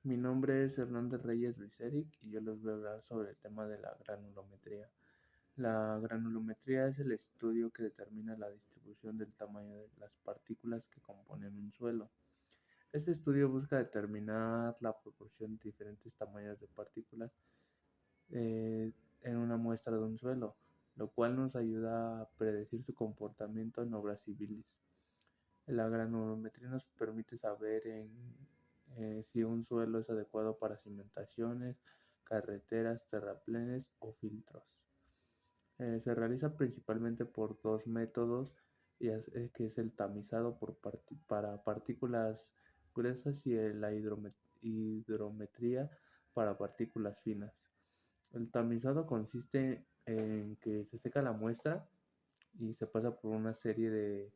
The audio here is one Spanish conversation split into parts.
Mi nombre es Hernández Reyes Luis Eric y yo les voy a hablar sobre el tema de la granulometría. La granulometría es el estudio que determina la distribución del tamaño de las partículas que componen un suelo. Este estudio busca determinar la proporción de diferentes tamaños de partículas en una muestra de un suelo, lo cual nos ayuda a predecir su comportamiento en obras civiles. La granulometría nos permite saber si un suelo es adecuado para cimentaciones, carreteras, terraplenes o filtros. Se realiza principalmente por dos métodos, que es el tamizado para partículas gruesas y la hidrometría para partículas finas. El tamizado consiste en que se seca la muestra y se pasa por una serie de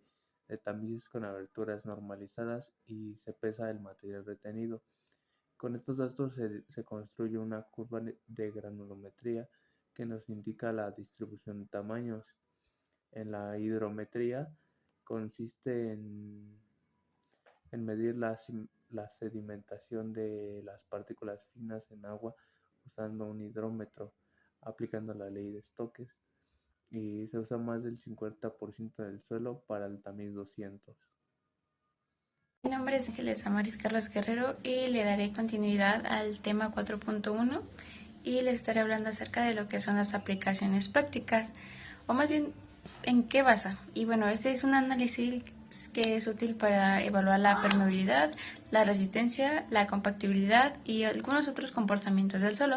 tamices con aberturas normalizadas y se pesa el material retenido. Con estos datos se construye una curva de granulometría que nos indica la distribución de tamaños. En la hidrometría consiste en medir la sedimentación de las partículas finas en agua usando un hidrómetro, aplicando la ley de Stokes, y se usa más del 50% del suelo para el tamiz 200. Mi nombre es Ángeles Amaris Carlos Guerrero y le daré continuidad al tema 4.1 y les estaré hablando acerca de lo que son las aplicaciones prácticas, o más bien en qué basa. Y bueno, este es un análisis que es útil para evaluar la permeabilidad, la resistencia, la compactibilidad y algunos otros comportamientos del suelo.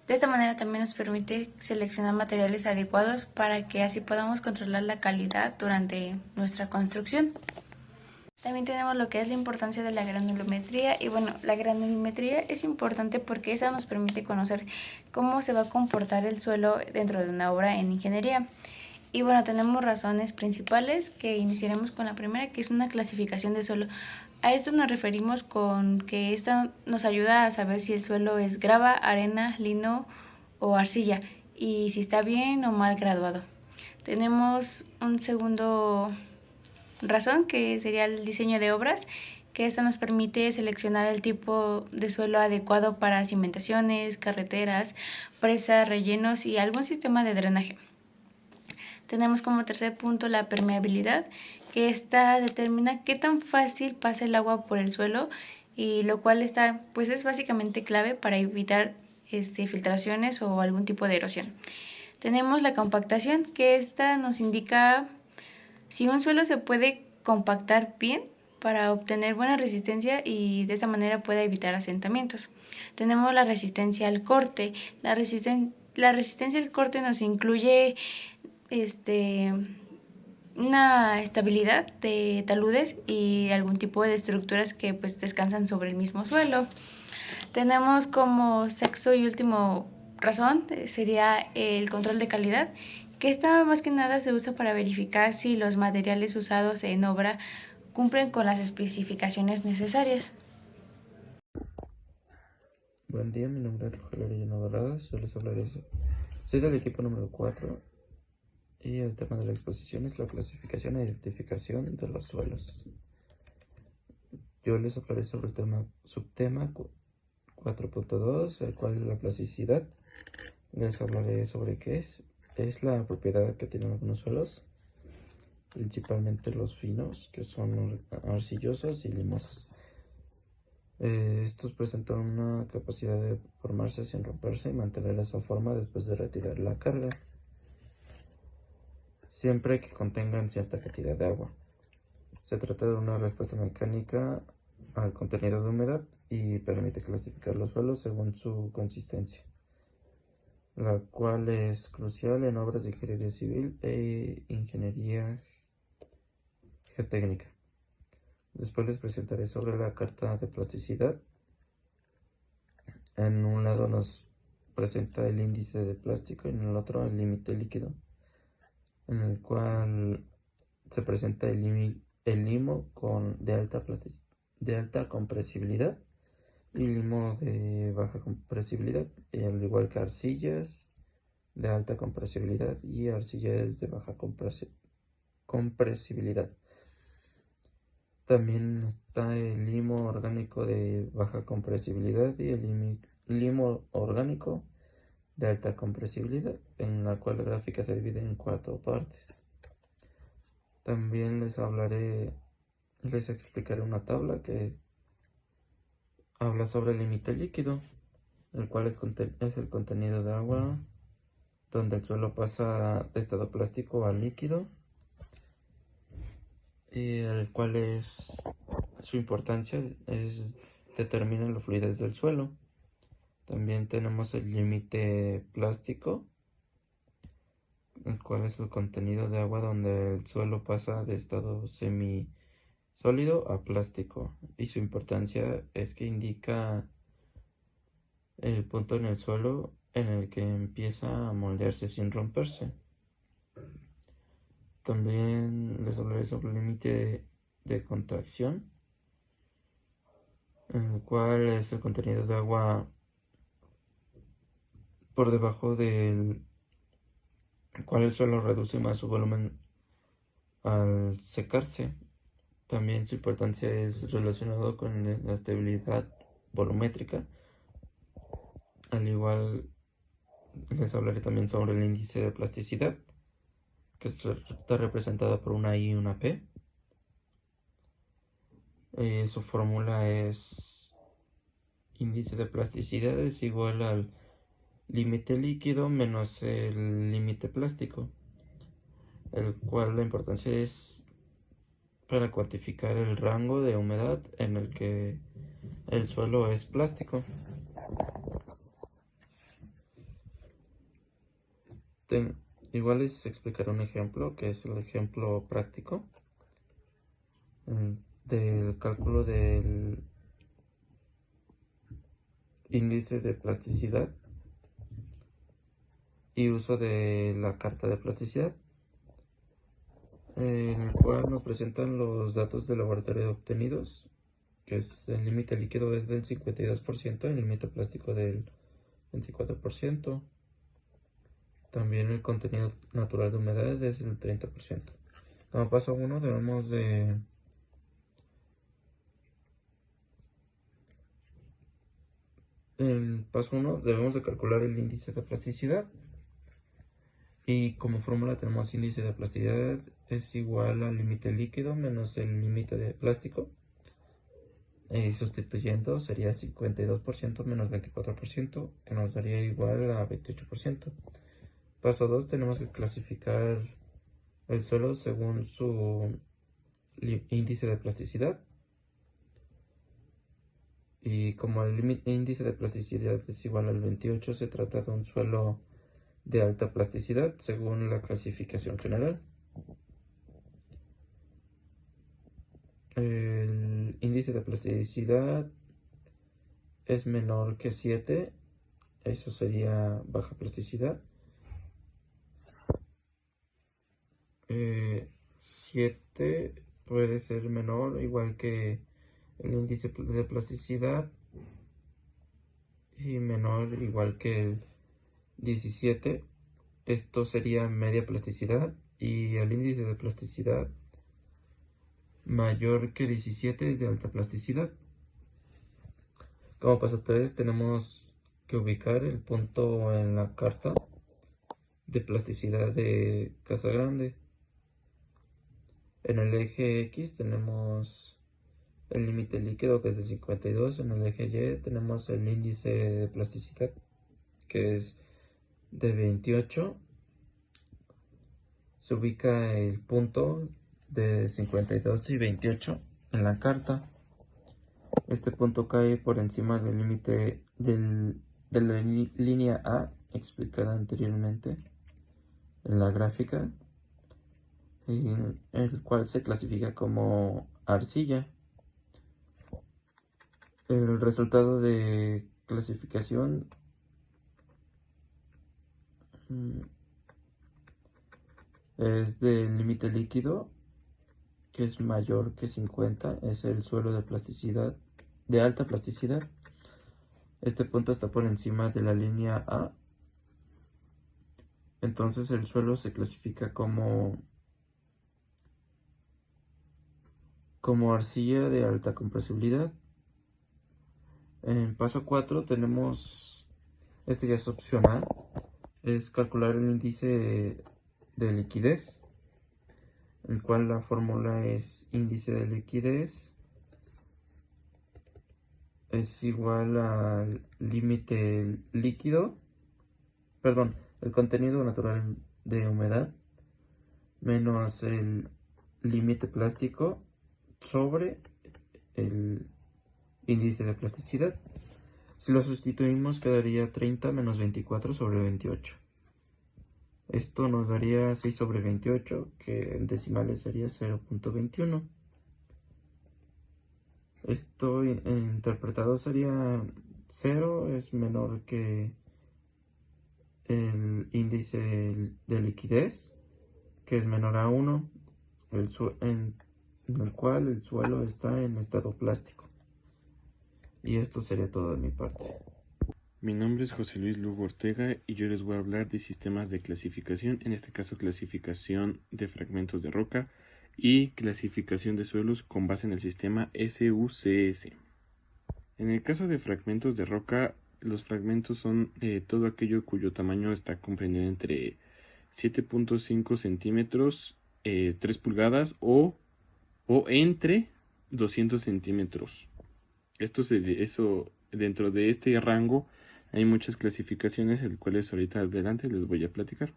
De esta manera también nos permite seleccionar materiales adecuados para que así podamos controlar la calidad durante nuestra construcción. También tenemos lo que es la importancia de la granulometría y bueno, la granulometría es importante porque esa nos permite conocer cómo se va a comportar el suelo dentro de una obra en ingeniería. Y bueno, tenemos razones principales que iniciaremos con la primera, que es una clasificación de suelo. A esto nos referimos con que esta nos ayuda a saber si el suelo es grava, arena, lino o arcilla y si está bien o mal graduado. Tenemos un segundo razón, que sería el diseño de obras, que esto nos permite seleccionar el tipo de suelo adecuado para cimentaciones, carreteras, presas, rellenos y algún sistema de drenaje. Tenemos como tercer punto la permeabilidad, que esta determina qué tan fácil pasa el agua por el suelo y lo cual pues es básicamente clave para evitar filtraciones o algún tipo de erosión. Tenemos la compactación, que esta nos indica si un suelo se puede compactar bien para obtener buena resistencia y de esa manera puede evitar asentamientos. Tenemos la resistencia al corte. La resistencia al corte nos incluye una estabilidad de taludes y algún tipo de estructuras que pues descansan sobre el mismo suelo. Tenemos como sexto y último razón, sería el control de calidad, que esta más que nada se usa para verificar si los materiales usados en obra cumplen con las especificaciones necesarias. Buen día, mi nombre es Rogelio Arellano Doradas, yo les hablaré. Soy del equipo número 4 y el tema de la exposición es la clasificación e identificación de los suelos. Yo les hablaré sobre el subtema 4.2, el cual es la plasticidad. Les hablaré sobre qué es la propiedad que tienen algunos suelos, principalmente los finos, que son arcillosos y limosos. Estos presentan una capacidad de formarse sin romperse y mantener esa forma después de retirar la carga, siempre que contengan cierta cantidad de agua. Se trata de una respuesta mecánica al contenido de humedad y permite clasificar los suelos según su consistencia, la cual es crucial en obras de ingeniería civil e ingeniería geotécnica. Después les presentaré sobre la carta de plasticidad. En un lado nos presenta el índice de plástico y en el otro el límite líquido, en el cual se presenta el limo de alta compresibilidad y limo de baja compresibilidad, al igual que arcillas de alta compresibilidad y arcillas de baja compresibilidad. También está el limo orgánico de baja compresibilidad y el limo orgánico de alta compresibilidad, en la cual la gráfica se divide en 4 partes. También les explicaré una tabla que habla sobre el límite líquido, el cual es el contenido de agua donde el suelo pasa de estado plástico a líquido, y el cual es su importancia determina la fluidez del suelo. También tenemos el límite plástico, el cual es el contenido de agua donde el suelo pasa de estado semisólido a plástico, y su importancia es que indica el punto en el suelo en el que empieza a moldearse sin romperse. También les hablaré sobre el límite de contracción, en el cual es el contenido de agua por debajo del cual el suelo reduce más su volumen al secarse. También su importancia es relacionado con la estabilidad volumétrica. Al igual les hablaré también sobre el índice de plasticidad, que está representada por una I y una P. Su fórmula es índice de plasticidad es igual al límite líquido menos el límite plástico, el cual la importancia es para cuantificar el rango de humedad en el que el suelo es plástico. Igual les explicaré un ejemplo, que es el ejemplo práctico del cálculo del índice de plasticidad y uso de la carta de plasticidad, en el cual nos presentan los datos de laboratorio obtenidos, que es el límite líquido es del 52% y el límite plástico del 24%. También el contenido natural de humedad es el 30%. Como paso 1 debemos de calcular el índice de plasticidad, y como fórmula tenemos índice de plasticidad es igual al límite líquido menos el límite de plástico, sustituyendo sería 52% menos 24%, que nos daría igual a 28%. Paso 2, tenemos que clasificar el suelo según su índice de plasticidad, y como el índice de plasticidad es igual al 28, se trata de un suelo de alta plasticidad según la clasificación general. El índice de plasticidad es menor que 7, eso sería baja plasticidad. 7 puede ser menor, igual que el índice de plasticidad, y menor igual que el 17. Esto sería media plasticidad, y el índice de plasticidad mayor que 17 es de alta plasticidad. Como paso 3 tenemos que ubicar el punto en la carta de plasticidad de Casagrande. En el eje X tenemos el límite líquido, que es de 52. En el eje Y tenemos el índice de plasticidad, que es de 28. Se ubica el punto de 52 y 28 en la carta. Este punto cae por encima del límite de la línea A explicada anteriormente en la gráfica, y el cual se clasifica como arcilla. El resultado de clasificación es del límite líquido, que es mayor que 50, es el suelo de plasticidad, de alta plasticidad. Este punto está por encima de la línea A, entonces el suelo se clasifica como como arcilla de alta compresibilidad. En paso 4 tenemos, este ya es opcional, es calcular el índice de liquidez, el cual la fórmula es índice de liquidez es igual al límite líquido, perdón, el contenido natural de humedad menos el límite plástico sobre el índice de plasticidad. Si lo sustituimos quedaría 30 menos 24 sobre 28. Esto nos daría 6 sobre 28, que en decimales sería 0.21. Esto interpretado sería 0 es menor que el índice de liquidez, que es menor a 1, en el cual el suelo está en estado plástico. Y esto sería todo de mi parte. Mi nombre es José Luis Lugo Ortega y yo les voy a hablar de sistemas de clasificación, en este caso clasificación de fragmentos de roca y clasificación de suelos con base en el sistema SUCS. En el caso de fragmentos de roca, los fragmentos son todo aquello cuyo tamaño está comprendido entre 7.5 centímetros, 3 pulgadas o entre 200 centímetros. Dentro de este rango hay muchas clasificaciones, el cuales ahorita adelante les voy a platicar.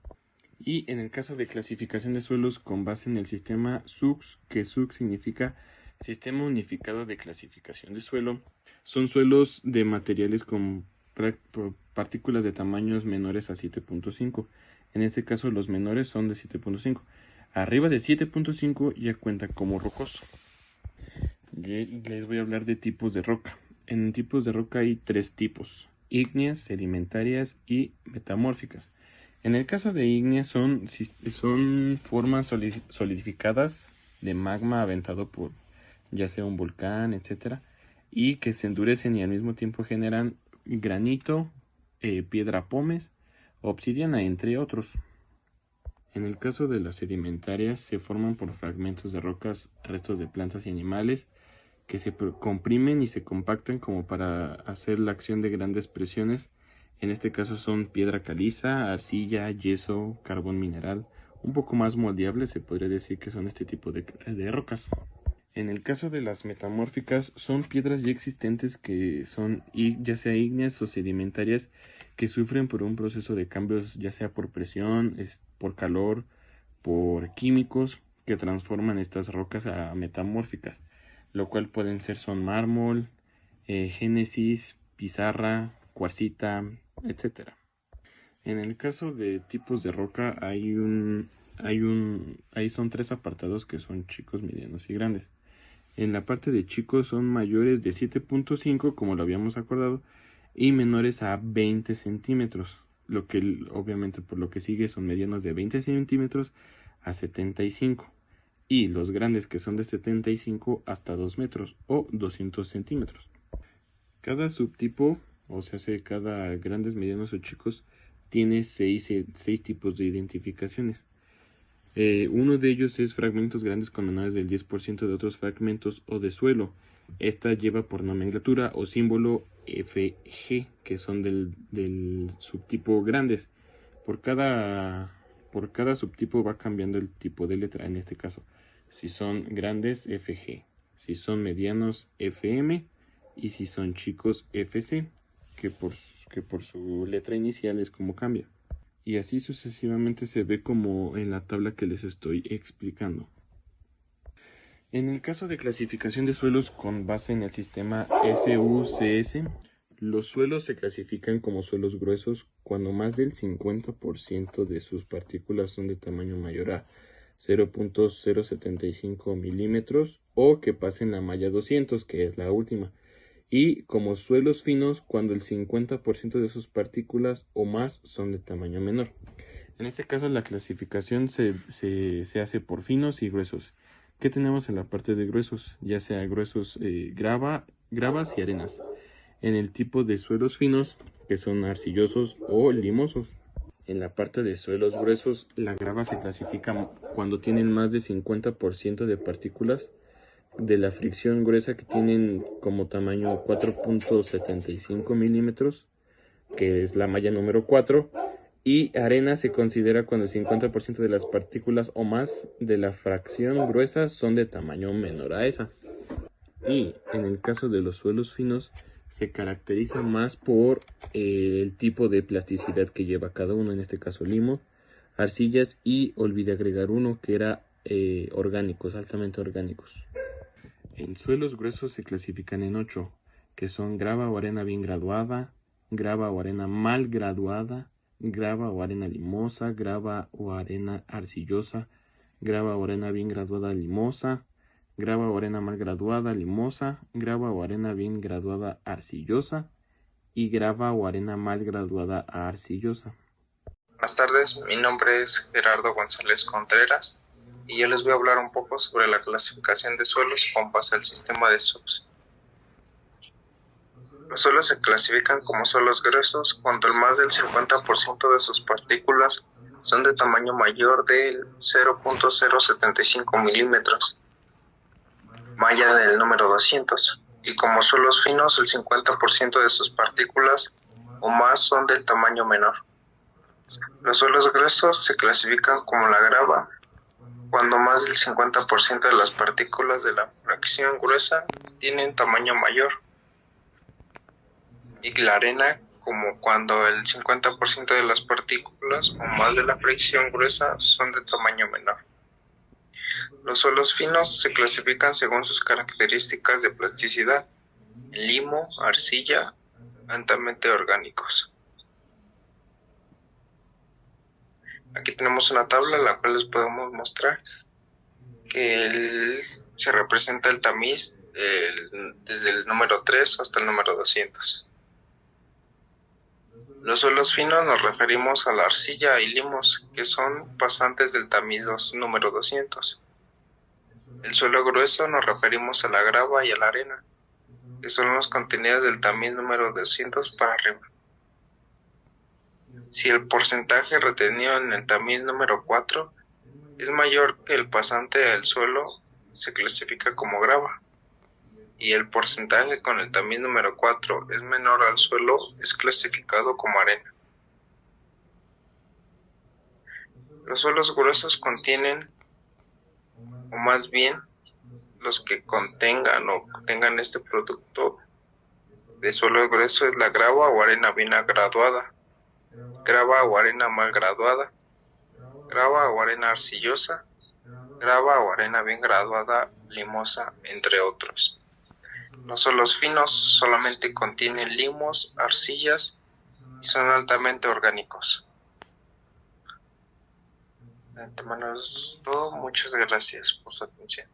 Y en el caso de clasificación de suelos con base en el sistema SUCS, que SUCS significa Sistema Unificado de Clasificación de Suelo, son suelos de materiales con partículas de tamaños menores a 7.5. En este caso los menores son de 7.5. Arriba de 7.5 ya cuenta como rocoso. Les voy a hablar de tipos de roca. En tipos de roca hay 3 tipos: ígneas, sedimentarias y metamórficas. En el caso de ígneas son formas solidificadas de magma aventado por ya sea un volcán, etcétera, y que se endurecen y al mismo tiempo generan granito, piedra pómez, obsidiana, entre otros. En el caso de las sedimentarias se forman por fragmentos de rocas, restos de plantas y animales que se comprimen y se compactan como para hacer la acción de grandes presiones. En este caso son piedra caliza, arcilla, yeso, carbón mineral. Un poco más moldeables se podría decir que son este tipo de rocas. En el caso de las metamórficas son piedras ya existentes que son ya sea ígneas o sedimentarias que sufren por un proceso de cambios ya sea por presión, por calor, por químicos que transforman estas rocas a metamórficas, lo cual son mármol, génesis, pizarra, cuarcita, etc. En el caso de tipos de roca ahí son 3 apartados que son chicos, medianos y grandes. En la parte de chicos son mayores de 7.5, como lo habíamos acordado, y menores a 20 centímetros, lo que obviamente por lo que sigue son medianos de 20 centímetros a 75, y los grandes que son de 75 hasta 2 metros o 200 centímetros. Cada subtipo, o sea, cada grandes, medianos o chicos, tiene 6 tipos de identificaciones. Uno de ellos es fragmentos grandes con menores del 10% de otros fragmentos o de suelo. Esta lleva por nomenclatura o símbolo FG, que son del subtipo grandes. Por cada subtipo va cambiando el tipo de letra, en este caso. Si son grandes, FG. Si son medianos, FM. Y si son chicos, FC, que por su letra inicial es como cambia. Y así sucesivamente se ve como en la tabla que les estoy explicando. En el caso de clasificación de suelos con base en el sistema SUCS, los suelos se clasifican como suelos gruesos cuando más del 50% de sus partículas son de tamaño mayor a 0.075 milímetros o que pasen la malla 200, que es la última. Y como suelos finos cuando el 50% de sus partículas o más son de tamaño menor. En este caso la clasificación se hace por finos y gruesos. ¿Qué tenemos en la parte de gruesos? Ya sea gruesos gravas y arenas. En el tipo de suelos finos, que son arcillosos o limosos. En la parte de suelos gruesos, la grava se clasifica cuando tienen más de 50% de partículas de la fricción gruesa, que tienen como tamaño 4.75 milímetros, que es la malla número 4, y arena se considera cuando el 50% de las partículas o más de la fracción gruesa son de tamaño menor a esa. Y en el caso de los suelos finos, se caracteriza más por el tipo de plasticidad que lleva cada uno, en este caso limo, arcillas y olvidé agregar uno que era orgánicos, altamente orgánicos. En suelos gruesos se clasifican en 8, que son grava o arena bien graduada, grava o arena mal graduada, grava o arena limosa, grava o arena arcillosa, grava o arena bien graduada limosa, grava o arena mal graduada limosa, grava o arena bien graduada arcillosa y grava o arena mal graduada arcillosa. Buenas tardes, mi nombre es Gerardo González Contreras y yo les voy a hablar un poco sobre la clasificación de suelos con base al sistema de SOX. Los suelos se clasifican como suelos gruesos cuando el más del 50% de sus partículas son de tamaño mayor del 0.075 milímetros, malla del número 200, y como suelos finos el 50% de sus partículas o más son del tamaño menor. Los suelos gruesos se clasifican como la grava cuando más del 50% de las partículas de la fracción gruesa tienen tamaño mayor, y la arena como cuando el 50% de las partículas o más de la fracción gruesa son de tamaño menor. Los suelos finos se clasifican según sus características de plasticidad: limo, arcilla, altamente orgánicos. Aquí tenemos una tabla en la cual les podemos mostrar que se representa el tamiz desde el número 3 hasta el número 200. Los suelos finos nos referimos a la arcilla y limos, que son pasantes del tamiz número 200. El suelo grueso nos referimos a la grava y a la arena, que son los contenidos del tamiz número 200 para arriba. Si el porcentaje retenido en el tamiz número 4 es mayor que el pasante del suelo, se clasifica como grava, y el porcentaje con el tamiz número 4 es menor al suelo, es clasificado como arena. Los suelos gruesos contienen, o más bien los que contengan o tengan este producto de suelo grueso, es la grava o arena bien graduada, grava o arena mal graduada, grava o arena arcillosa, grava o arena bien graduada limosa, entre otros. Los suelos finos solamente contienen limos, arcillas y son altamente orgánicos. De antemano es todo. Muchas gracias por su atención.